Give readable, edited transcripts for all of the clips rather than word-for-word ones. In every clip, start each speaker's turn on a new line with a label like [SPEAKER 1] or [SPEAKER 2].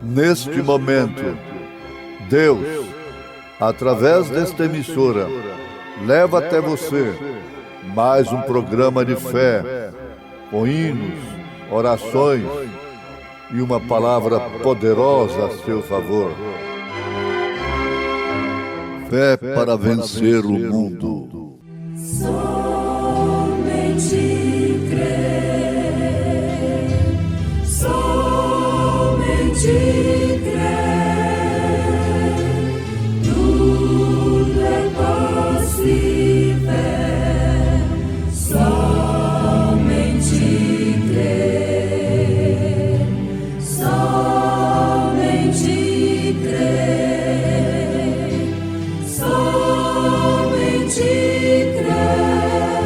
[SPEAKER 1] Neste momento, Deus, através desta emissora, leva até você mais um programa de fé, com hinos, orações e uma palavra poderosa a seu favor. Fé para vencer o mundo.
[SPEAKER 2] Somente crer, somente tudo é possível, somente crer, somente crer, somente crer,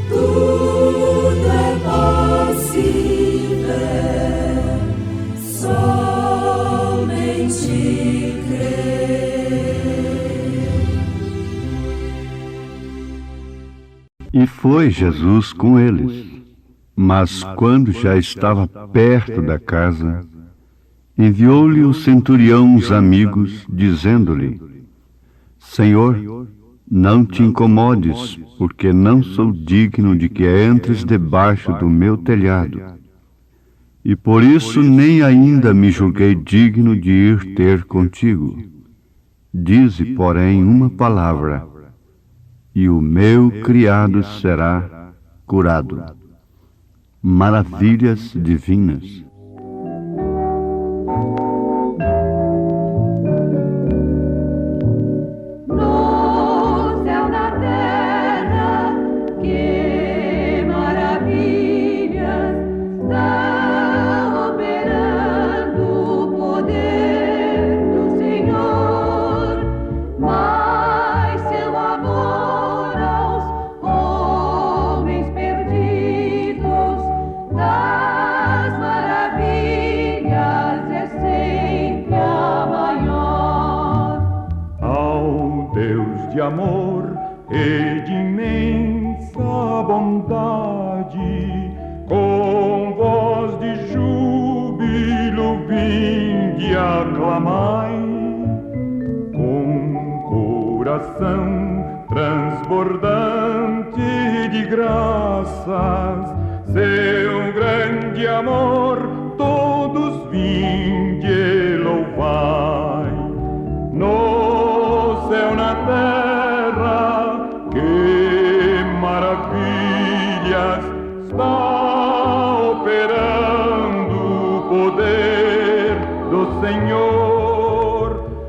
[SPEAKER 2] tudo é possível, somente
[SPEAKER 3] E foi Jesus com eles. Mas quando já estava perto da casa, enviou-lhe o centurião uns amigos, dizendo-lhe: Senhor, não te incomodes, porque não sou digno de que entres debaixo do meu telhado. E por isso nem ainda me julguei digno de ir ter contigo. Dize, porém, uma palavra, e o meu criado será curado. Maravilhas divinas.
[SPEAKER 2] no céu, na terra, que maravilhas está operando o poder do Senhor, mas seu amor aos homens perdidos das maravilhas é sempre a maior.
[SPEAKER 4] Ao Deus de amor e de imensa bondade, com voz de júbilo vinde aclamai, com coração transbordante de graças, seu grande amor todos vinde louvai. No céu, na terra, que maravilhas está operando o poder do Senhor,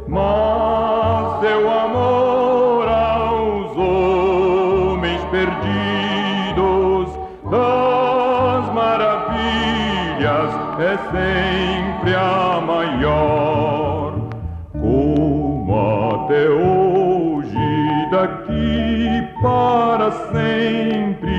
[SPEAKER 4] mas seu amor aos homens perdidos das maravilhas é sempre a maior. Como até hoje, daqui para sempre,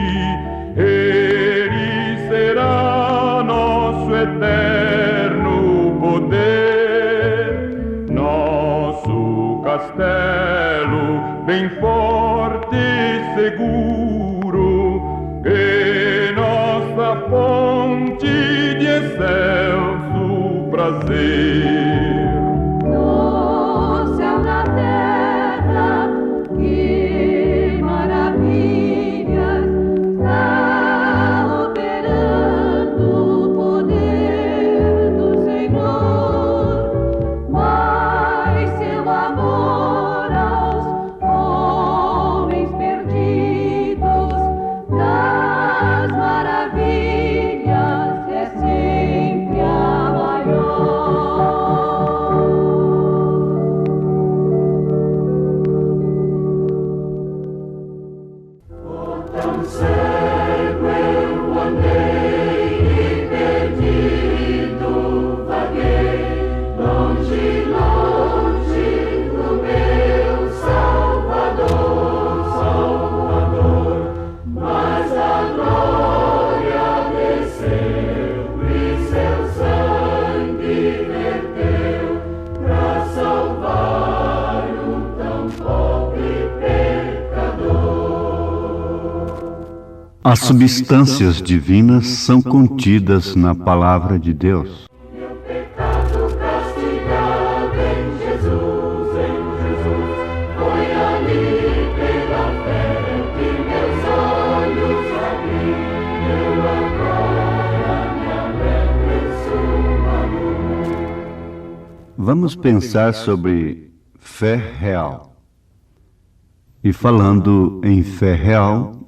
[SPEAKER 4] Ele será nosso eterno poder, nosso castelo bem forte e seguro, e nossa fonte de excelso prazer.
[SPEAKER 2] No céu, na terra, que maravilhas está operando o poder do Senhor, mas seu amor aos homens perdidos das maravilhas é sempre a maior.
[SPEAKER 3] As substâncias divinas são contidas na palavra de Deus.
[SPEAKER 2] Pecado castigado em Jesus, foi ali pela fé que meus olhos abriram, agora me alegra em sua luz.
[SPEAKER 3] Vamos pensar sobre fé real. E falando em fé real,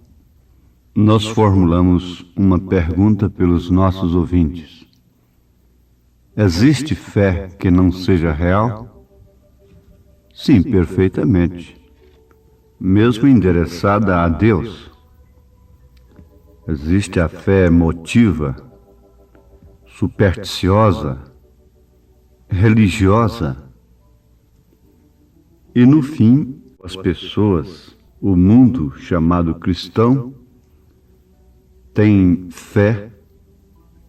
[SPEAKER 3] nós formulamos uma pergunta pelos nossos ouvintes. Existe fé que não seja real? Sim, perfeitamente. Mesmo endereçada a Deus. Existe a fé emotiva, supersticiosa, religiosa. E no fim, as pessoas, o mundo chamado cristão, tem fé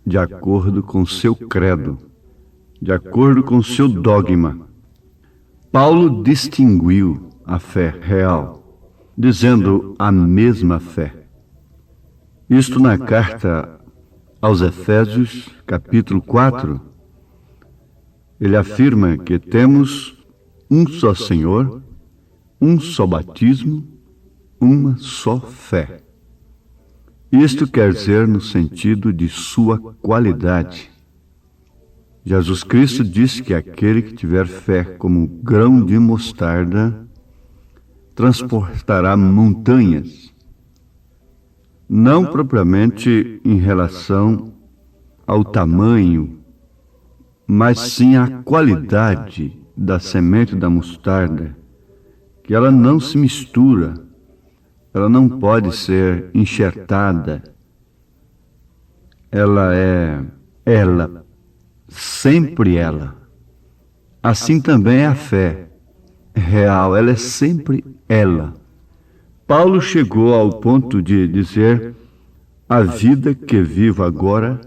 [SPEAKER 3] de acordo com seu credo, de acordo com seu dogma. Paulo distinguiu a fé real, dizendo a mesma fé. Isto na carta aos Efésios, capítulo 4, ele afirma que temos um só Senhor, um só batismo, uma só fé. Isto quer dizer no sentido de sua qualidade. Jesus Cristo disse que aquele que tiver fé como grão de mostarda transportará montanhas, não propriamente em relação ao tamanho, mas sim à qualidade da semente da mostarda, que ela não se mistura. Ela não pode ser enxertada. Ela é ela, sempre ela. Assim também é a fé real, ela é sempre ela. Paulo chegou ao ponto de dizer: a vida que vivo agora,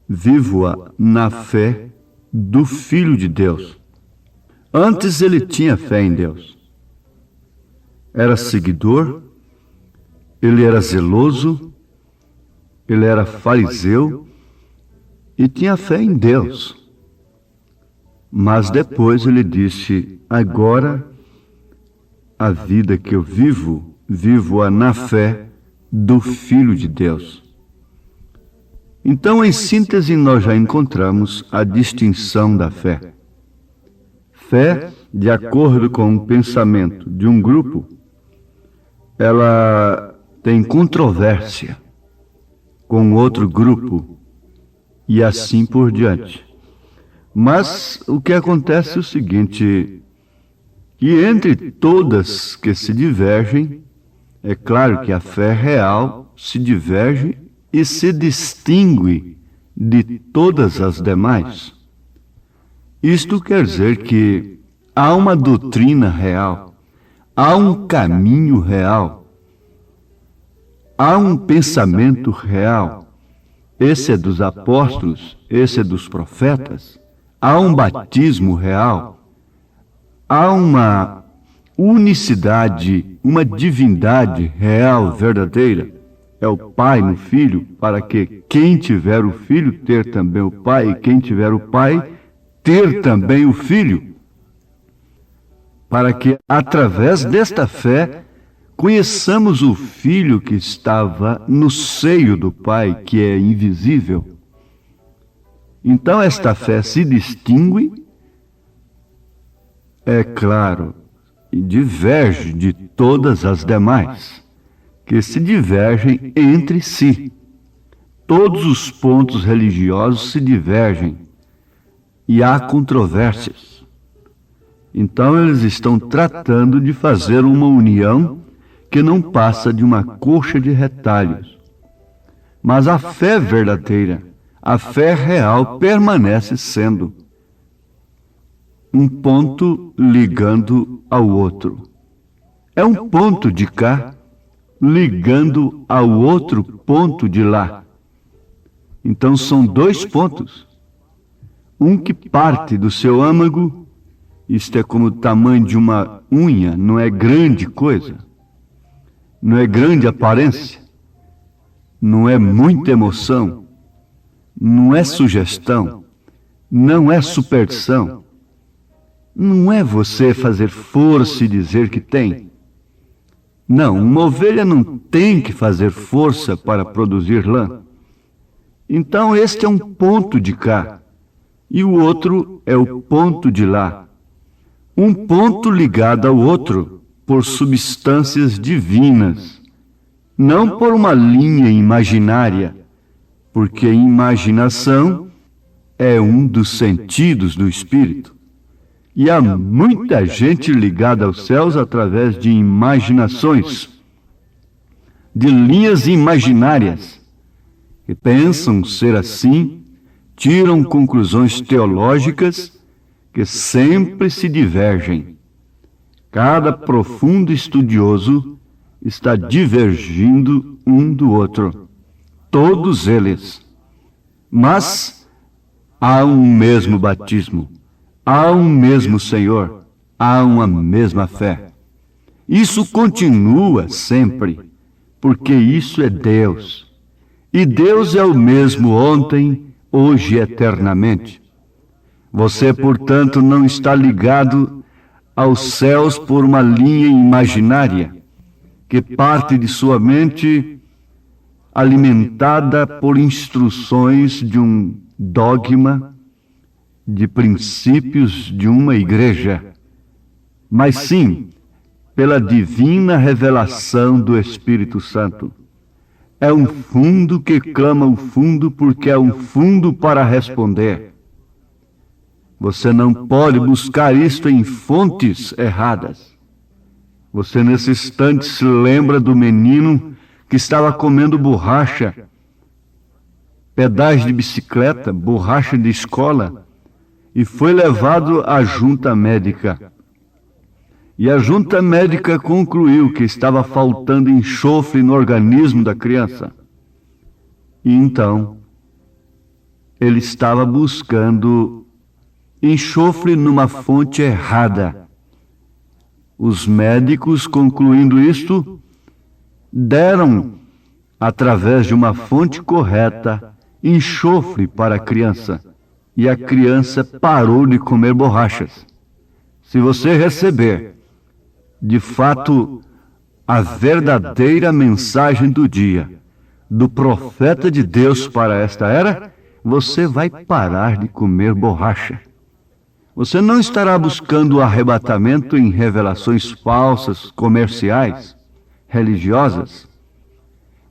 [SPEAKER 3] vivo-a na fé do Filho de Deus. Antes ele tinha fé em Deus. Era seguidor, ele era zeloso, ele era fariseu e tinha fé em Deus. Mas depois ele disse: agora a vida que eu vivo, vivo-a na fé do Filho de Deus. Então, em síntese, nós já encontramos a distinção da fé. Fé, de acordo com o pensamento de um grupo, ela tem controvérsia com outro grupo e assim por diante. Mas o que acontece é o seguinte, que entre todas que se divergem, é claro que a fé real se diverge e se distingue de todas as demais. Isto quer dizer que há uma doutrina real, há um caminho real, há um pensamento real. Esse é dos apóstolos, esse é dos profetas. Há um batismo real. Há uma unicidade, uma divindade real, verdadeira. É o Pai no Filho, para que quem tiver o Filho ter também o Pai, e quem tiver o Pai ter também o Filho. Para que, através desta fé, conheçamos o Filho que estava no seio do Pai, que é invisível. Então esta fé se distingue, é claro, e diverge de todas as demais, que se divergem entre si. Todos os pontos religiosos se divergem e há controvérsias. Então eles estão tratando de fazer uma união que não passa de uma coxa de retalhos. Mas a fé verdadeira, a fé real, permanece sendo um ponto ligando ao outro. É um ponto de cá ligando ao outro ponto de lá. Então são dois pontos. Um que parte do seu âmago, isto é como o tamanho de uma unha, não é grande coisa, não é grande aparência. não é muita emoção, não é sugestão, não é superstição. Não é você fazer força e dizer que tem. Não, uma ovelha não tem que fazer força para produzir lã. Então este é um ponto de cá, e o outro é o ponto de lá. Um ponto ligado ao outro por substâncias divinas, não por uma linha imaginária, porque a imaginação é um dos sentidos do espírito. E há muita gente ligada aos céus através de imaginações, de linhas imaginárias, que pensam ser assim, tiram conclusões teológicas que sempre se divergem. Cada profundo estudioso está divergindo um do outro, todos eles. Mas há um mesmo batismo, há um mesmo Senhor, há uma mesma fé. Isso continua sempre, porque isso é Deus. E Deus é o mesmo ontem, hoje e eternamente. Você, portanto, não está ligado aos céus por uma linha imaginária, que parte de sua mente alimentada por instruções de um dogma, de princípios de uma igreja, mas sim pela divina revelação do Espírito Santo. É um fundo que clama o fundo porque é um fundo para responder. Você não pode buscar isto em fontes erradas. Você nesse instante se lembra do menino que estava comendo borracha, pedais de bicicleta, borracha de escola, e foi levado à junta médica. E a junta médica concluiu que estava faltando enxofre no organismo da criança. E então, ele estava buscando enxofre numa fonte errada. Os médicos, concluindo isto, deram, através de uma fonte correta, enxofre para a criança. E a criança parou de comer borrachas. Se você receber, de fato, a verdadeira mensagem do dia, do profeta de Deus para esta era, você vai parar de comer borracha. Você não estará buscando o arrebatamento em revelações falsas, comerciais, religiosas.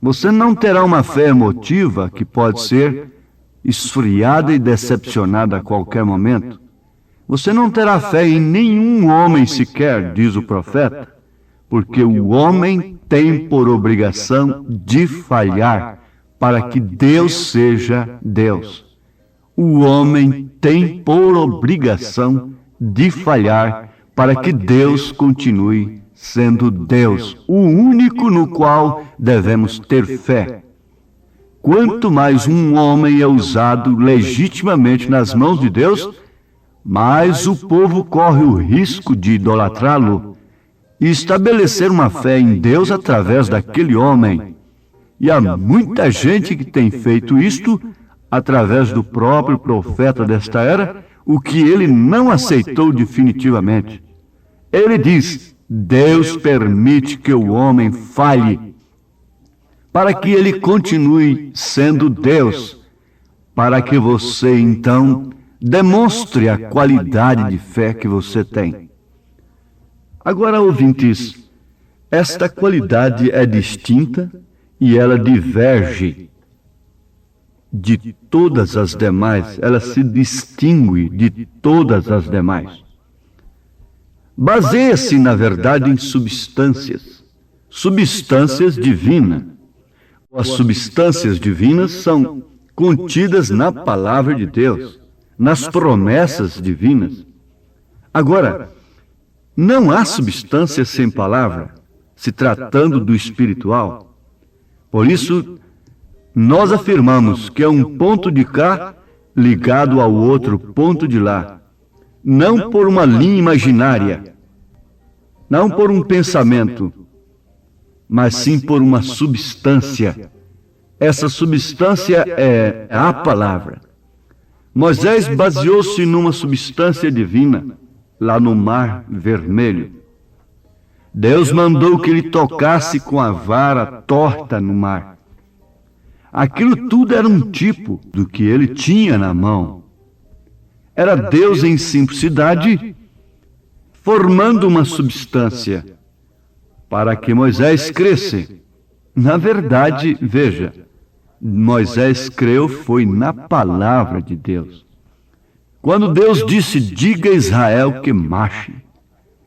[SPEAKER 3] Você não terá uma fé emotiva que pode ser esfriada e decepcionada a qualquer momento. Você não terá fé em nenhum homem sequer, diz o profeta, porque o homem tem por obrigação de falhar para que Deus seja Deus. O homem tem por obrigação de falhar para que Deus continue sendo Deus, o único no qual devemos ter fé. Quanto mais um homem é usado legitimamente nas mãos de Deus, mais o povo corre o risco de idolatrá-lo e estabelecer uma fé em Deus através daquele homem. E há muita gente que tem feito isto através do próprio profeta desta era, o que ele não aceitou definitivamente. Ele diz: Deus permite que o homem falhe, para que ele continue sendo Deus, para que você, então, demonstre a qualidade de fé que você tem. Agora, ouvintes, esta qualidade é distinta e ela diverge de todas as demais, ela se distingue de todas as demais. Baseia-se, na verdade, em substâncias divinas. As substâncias divinas são contidas na palavra de Deus, nas promessas divinas. Agora, não há substância sem palavra, se tratando do espiritual. Por isso, nós afirmamos que é um ponto de cá ligado ao outro ponto de lá, não por uma linha imaginária, não por um pensamento, mas sim por uma substância Essa substância é a palavra. Moisés baseou-se numa substância divina, lá no Mar Vermelho. Deus mandou que ele tocasse com a vara torta no mar. Aquilo tudo era um tipo do que ele tinha na mão. Era Deus em simplicidade, formando uma substância para que Moisés cresce. Na verdade, veja, Moisés creu foi na palavra de Deus. Quando Deus disse, diga a Israel que marche,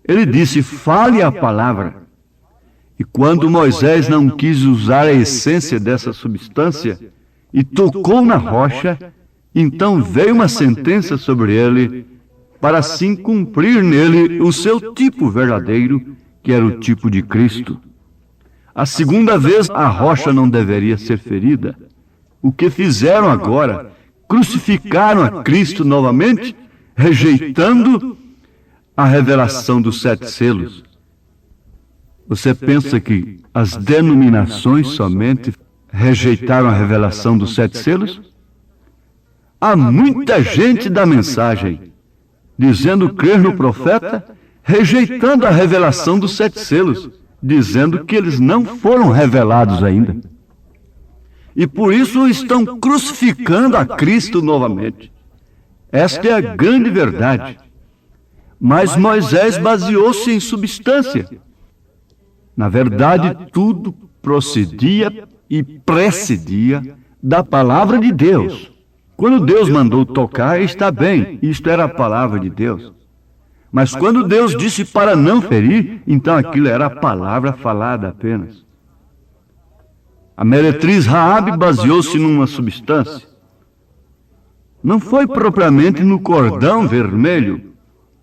[SPEAKER 3] ele disse, fale a palavra. E quando Moisés não quis usar a essência dessa substância e tocou na rocha, então veio uma sentença sobre ele, para assim cumprir nele o seu tipo verdadeiro, que era o tipo de Cristo. A segunda vez, a rocha não deveria ser ferida. O que fizeram agora? Crucificaram a Cristo novamente, rejeitando a revelação dos 7 selos. Você pensa que as denominações somente rejeitaram a revelação dos 7 selos? Há muita gente da mensagem dizendo crer no profeta, rejeitando a revelação dos 7 selos, dizendo que eles não foram revelados ainda. E por isso estão crucificando a Cristo novamente. Esta é a grande verdade. Mas Moisés baseou-se em substância. Na verdade, tudo procedia e precedia da palavra de Deus. Quando Deus mandou tocar, está bem, isto era a palavra de Deus. Mas quando Deus disse para não ferir, então aquilo era a palavra falada apenas. A meretriz Raabe baseou-se numa substância. Não foi propriamente no cordão vermelho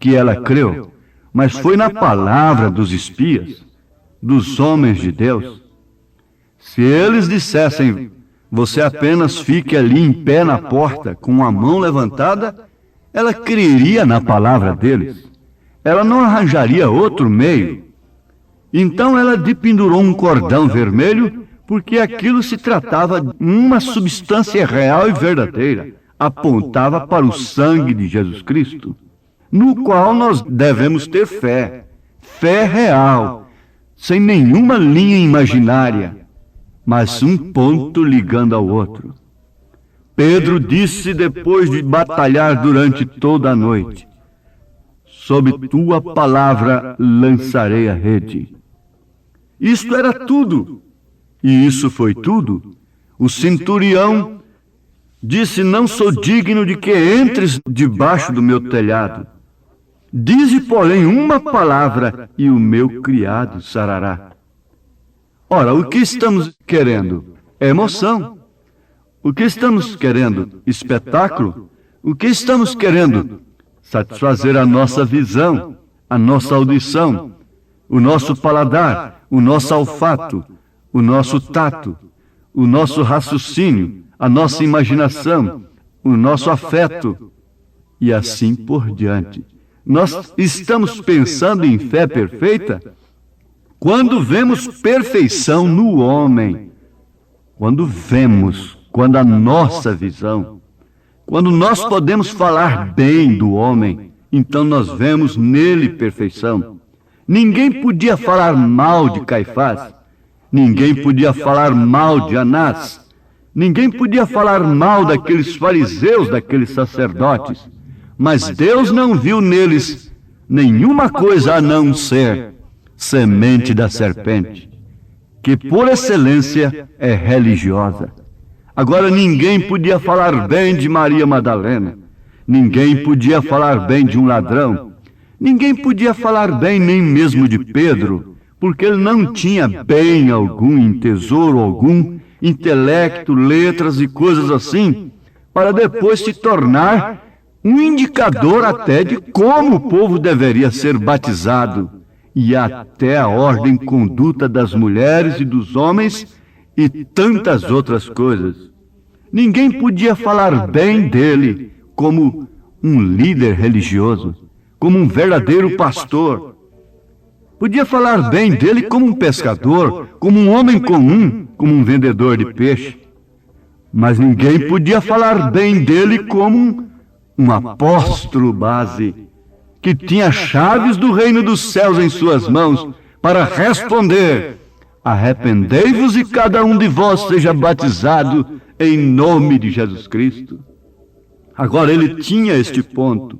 [SPEAKER 3] que ela creu, mas foi na palavra dos espias, dos homens de Deus. Se eles dissessem, você apenas fique ali em pé na porta, com a mão levantada, ela creria na palavra deles. Ela não arranjaria outro meio. Então ela dependurou um cordão vermelho, porque aquilo se tratava de uma substância real e verdadeira, apontava para o sangue de Jesus Cristo, no qual nós devemos ter fé, fé real, sem nenhuma linha imaginária, mas um ponto ligando ao outro. Pedro disse depois de batalhar durante toda a noite, sob tua palavra lançarei a rede. Isto era tudo. E isso foi tudo. O centurião disse, não sou digno de que entres debaixo do meu telhado. Dize, porém, uma palavra e o meu criado sarará. Ora, o que estamos querendo? Emoção. O que estamos querendo? Espetáculo. O que estamos querendo? Satisfazer a nossa visão, a nossa audição, o nosso paladar, o nosso olfato, o nosso tato, o nosso raciocínio, a nossa imaginação, o nosso afeto, e assim por diante. Nós estamos pensando em fé perfeita quando vemos perfeição no homem, quando a nossa visão, quando nós podemos falar bem do homem, então nós vemos nele perfeição. Ninguém podia falar mal de Caifás, ninguém podia falar mal de Anás, ninguém podia falar mal daqueles fariseus, daqueles sacerdotes, mas Deus não viu neles nenhuma coisa a não ser semente da serpente, que por excelência é religiosa. Agora ninguém podia falar bem de Maria Madalena, ninguém podia falar bem de um ladrão, ninguém podia falar bem nem mesmo de Pedro, porque ele não tinha bem algum, em tesouro algum, intelecto, letras e coisas assim, para depois se tornar um indicador até de como o povo deveria ser batizado, e até a ordem e conduta das mulheres e dos homens e tantas outras coisas. Ninguém podia falar bem dele como um líder religioso, como um verdadeiro pastor. Podia falar bem dele como um pescador, como um homem comum, como um vendedor de peixe. mas ninguém podia falar bem dele como um apóstolo base, que tinha chaves do reino dos céus em suas mãos para responder: arrependei-vos e cada um de vós seja batizado em nome de Jesus Cristo. Agora ele tinha este ponto,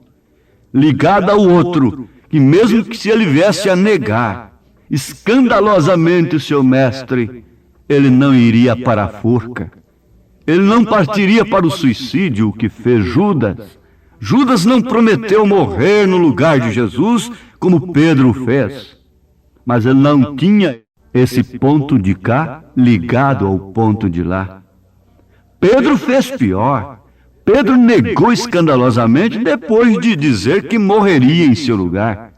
[SPEAKER 3] ligado ao outro, que mesmo que se ele viesse a negar escandalosamente o seu mestre, ele não iria para a forca. Ele não partiria para o suicídio, o que fez Judas. Judas não prometeu morrer no lugar de Jesus, como Pedro fez. Mas ele não tinha esse ponto de cá ligado ao ponto de lá. Pedro fez pior. Pedro negou escandalosamente depois de dizer que morreria em seu lugar.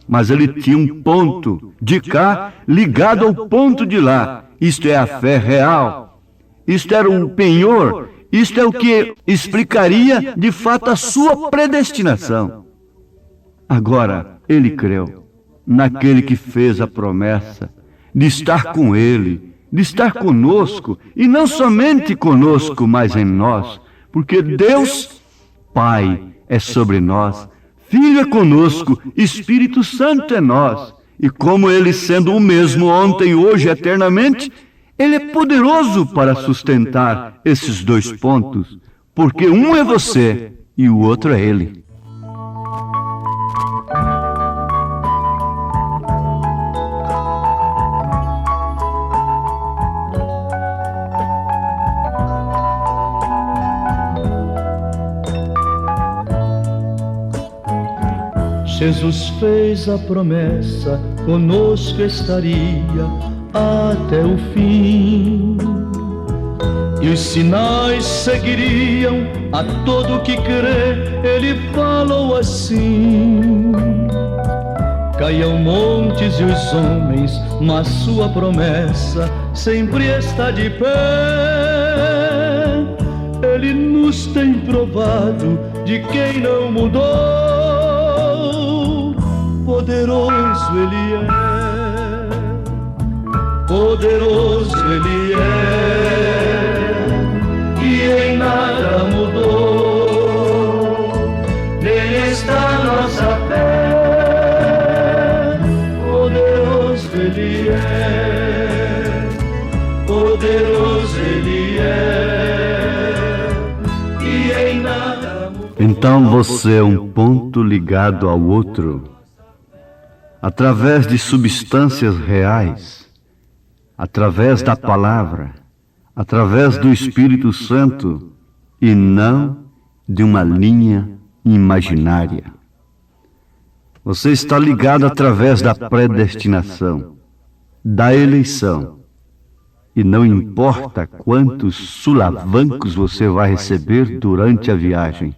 [SPEAKER 3] Mas ele tinha um ponto de cá ligado ao ponto de lá. Isto é a fé real. Isto era um penhor. Isto é o que explicaria de fato a sua predestinação. Agora, ele creu naquele que fez a promessa de estar com ele, de estar conosco, e não somente conosco, mas em nós, porque Deus, Pai, é sobre nós, Filho é conosco, Espírito Santo é nós, e como ele sendo o mesmo ontem, hoje, eternamente, ele é poderoso para sustentar esses dois pontos, porque um é você e o outro é ele.
[SPEAKER 5] Jesus fez a promessa, conosco estaria até o fim. E os sinais seguiriam a todo que crê, ele falou assim: caiam montes e os homens, mas sua promessa sempre está de pé. Ele nos tem provado de quem não mudou. Poderoso ele é, poderoso ele é, e em nada mudou. Nele está nossa fé. Poderoso ele é, poderoso ele é, e em nada mudou.
[SPEAKER 3] Então você é um ponto ligado ao outro, através de substâncias reais, através da palavra, através do Espírito Santo, e não de uma linha imaginária. Você está ligado através da predestinação, da eleição, e não importa quantos sulavancos você vai receber durante a viagem.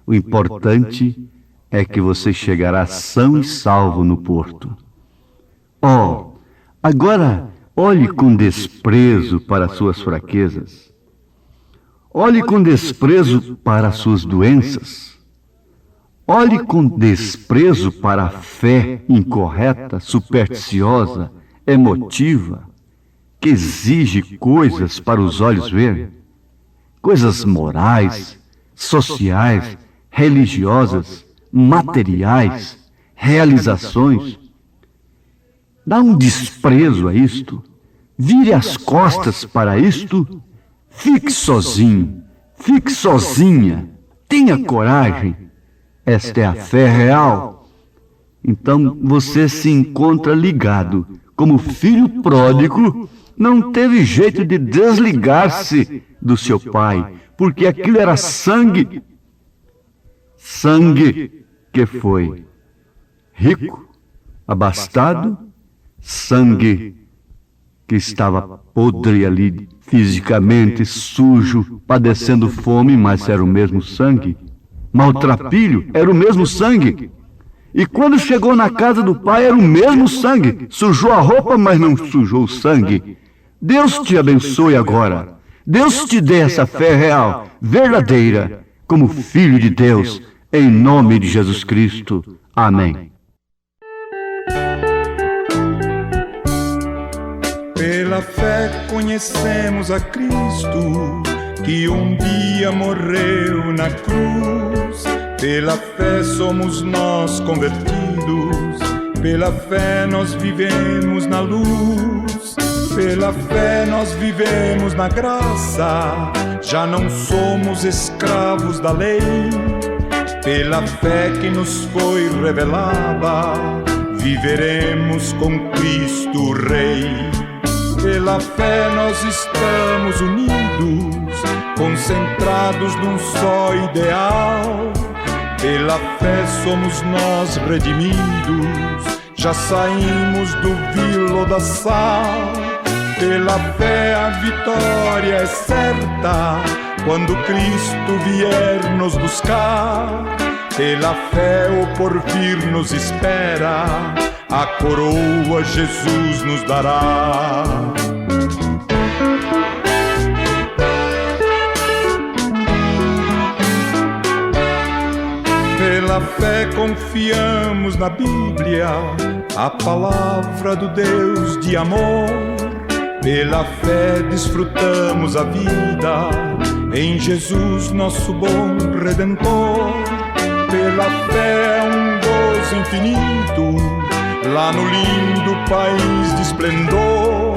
[SPEAKER 3] O importante é que você chegará são e salvo no porto. Oh, agora olhe com desprezo para suas fraquezas. Olhe com desprezo para suas doenças. Olhe com desprezo para a fé incorreta, supersticiosa, emotiva, que exige coisas para os olhos ver, coisas morais, sociais, religiosas, materiais, realizações. Dá um desprezo a isto, vire as costas para isto, fique sozinho, fique sozinha, tenha coragem. Esta é a fé real. Então você se encontra ligado, como filho pródigo, não teve jeito de desligar-se do seu pai, porque aquilo era sangue. Sangue que foi rico, abastado, sangue que estava podre ali, fisicamente sujo, padecendo fome, mas era o mesmo sangue. Maltrapilho, era o mesmo sangue. E quando chegou na casa do pai, era o mesmo sangue. Sujou a roupa, mas não sujou o sangue. Deus te abençoe agora. Deus te dê essa fé real, verdadeira, como filho de Deus, em nome de Jesus Cristo. Amém.
[SPEAKER 6] Pela fé conhecemos a Cristo, que um dia morreu na cruz. Pela fé somos nós convertidos, pela fé nós vivemos na luz, pela fé nós vivemos na graça, já não somos escravos da lei. Pela fé que nos foi revelada, viveremos com Cristo Rei. Pela fé nós estamos unidos, concentrados num só ideal. Pela fé somos nós redimidos, já saímos do vil lodaçal. Pela fé a vitória é certa, quando Cristo vier nos buscar. Pela fé o porvir nos espera, a coroa Jesus nos dará. Pela fé confiamos na Bíblia, a palavra do Deus de amor. Pela fé desfrutamos a vida em Jesus, nosso bom Redentor. Pela fé um gozo infinito lá no lindo país de esplendor.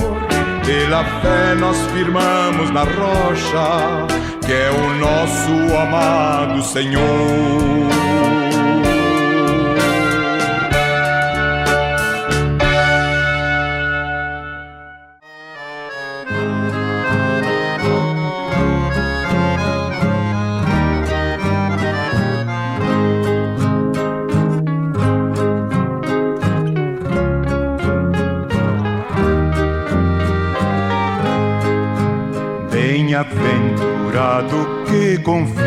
[SPEAKER 6] Pela fé nós firmamos na rocha, que é o nosso amado Senhor. Bem-aventurado que confia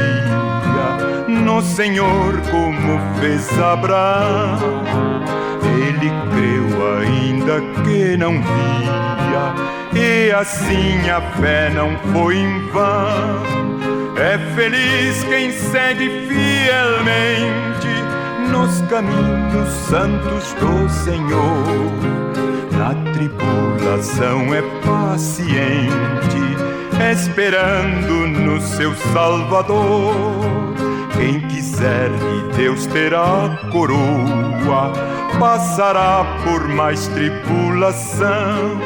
[SPEAKER 6] no Senhor como fez Abraão. Ele creu ainda que não via, e assim a fé não foi em vão. É feliz quem segue fielmente nos caminhos santos do Senhor. Na tribulação é paciente, esperando no seu Salvador. Quem quiser de Deus terá coroa, passará por mais tribulação.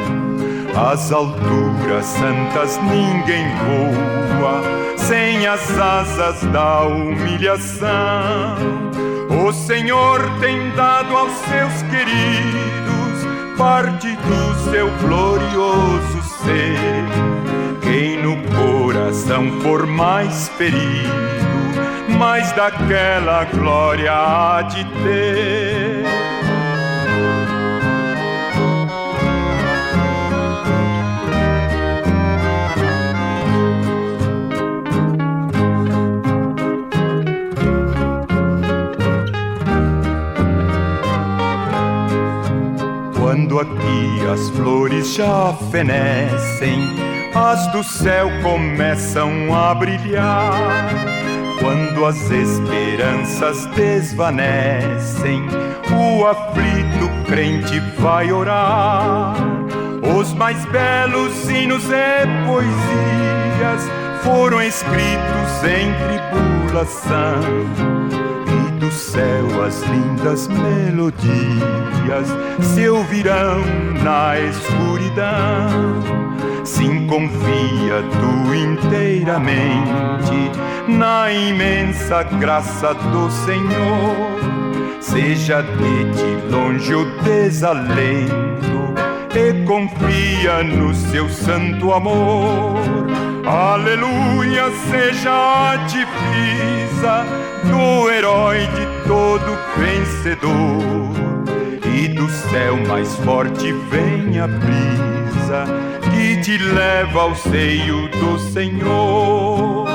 [SPEAKER 6] Às alturas santas ninguém voa sem as asas da humilhação. O Senhor tem dado aos seus queridos parte do seu glorioso ser. Quem no coração for mais ferido, mais daquela glória há de ter. Quando aqui as flores já fenecem, as do céu começam a brilhar. Quando as esperanças desvanecem, o aflito crente vai orar. Os mais belos hinos e poesias foram escritos em tribulação, e do céu as lindas melodias se ouvirão na escuridão. Sim, confia tu inteiramente na imensa graça do Senhor. Seja de ti longe o desalento e confia no seu santo amor. Aleluia, seja a divisa do herói de todo vencedor. E do céu mais forte vem a brisa que te leva ao seio do Senhor.